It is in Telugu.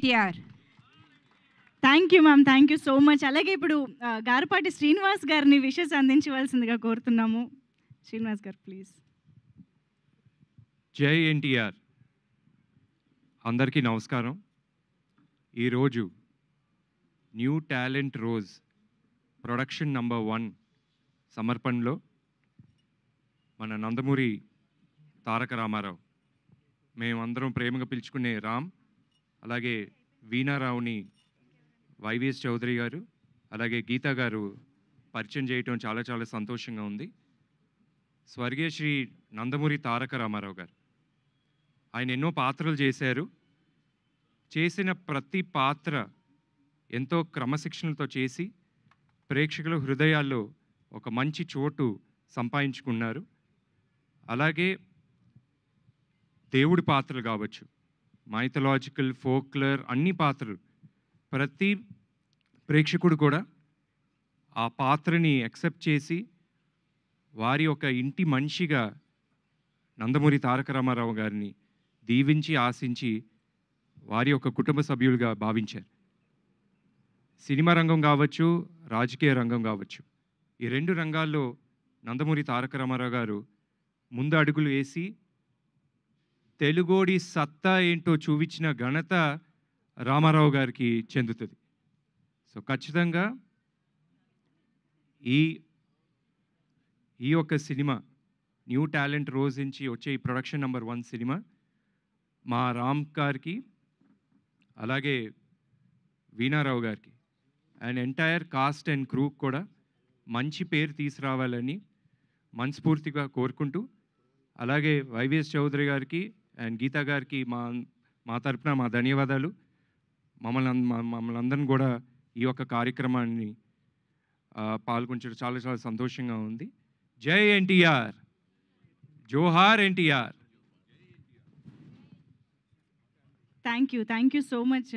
NTR. Thank you ma'am. Thank you so much. అలాగే ఇప్పుడు గారపాటి శ్రీనివాస్ గారిని విషెస్ అందించవలసిందిగా కోరుతున్నాము. శ్రీనివాస్ గారు ప్లీజ్. జై ఎన్టీఆర్. అందరికీ నమస్కారం. ఈరోజు new talent rose production number 1 సమర్పణలో మన నందమూరి తారక రామారావు, మేమందరం ప్రేమగా పిలుచుకునే రామ్, అలాగే వీణారావుని వైవిఎస్ చౌదరి గారు, అలాగే గీతా గారు పరిచయం చేయటం చాలా చాలా సంతోషంగా ఉంది. స్వర్గీయ శ్రీ నందమూరి తారక రామారావు గారు, ఆయన ఎన్నో పాత్రలు చేశారు. చేసిన ప్రతి పాత్ర ఎంతో క్రమశిక్షణతో చేసి ప్రేక్షకుల హృదయాల్లో ఒక మంచి చోటు సంపాదించుకున్నారు. అలాగే దేవుడి పాత్రలు కావచ్చు, మైథలాజికల్, ఫోక్లర్, అన్ని పాత్రలు ప్రతి ప్రేక్షకుడు కూడా ఆ పాత్రని యాక్సెప్ట్ చేసి వారి ఒక ఇంటి మనిషిగా నందమూరి తారక రామారావు గారిని దీవించి ఆశించి వారి యొక్క కుటుంబ సభ్యులుగా భావించారు. సినిమా రంగం కావచ్చు, రాజకీయ రంగం కావచ్చు, ఈ 2 రంగాల్లో నందమూరి తారక రామారావు గారు ముందు అడుగులు వేసి తెలుగోడి సత్తా ఏంటో చూపించిన ఘనత రామారావు గారికి చెందుతుంది. సో ఖచ్చితంగా ఈ యొక్క సినిమా న్యూ టాలెంట్ రోజ్ నుంచి వచ్చే ఈ ప్రొడక్షన్ నంబర్ 1 సినిమా మా రామ్ గారికి, అలాగే వీణారావు గారికి and entire cost and crew కూడా మంచి పేరు తీసుకురావాలని మనస్ఫూర్తిగా కోరుకుంటూ, అలాగే వైవిఎస్ చౌదరి గారికి అండ్ గీతా గారికి మా తరపున మా ధన్యవాదాలు. మమ్మల్ని అందరిని కూడా ఈ యొక్క కార్యక్రమాన్ని పాల్గొనడం చాలా చాలా సంతోషంగా ఉంది. జై ఎన్టీఆర్, జోహార్ NTR. Thank you so much.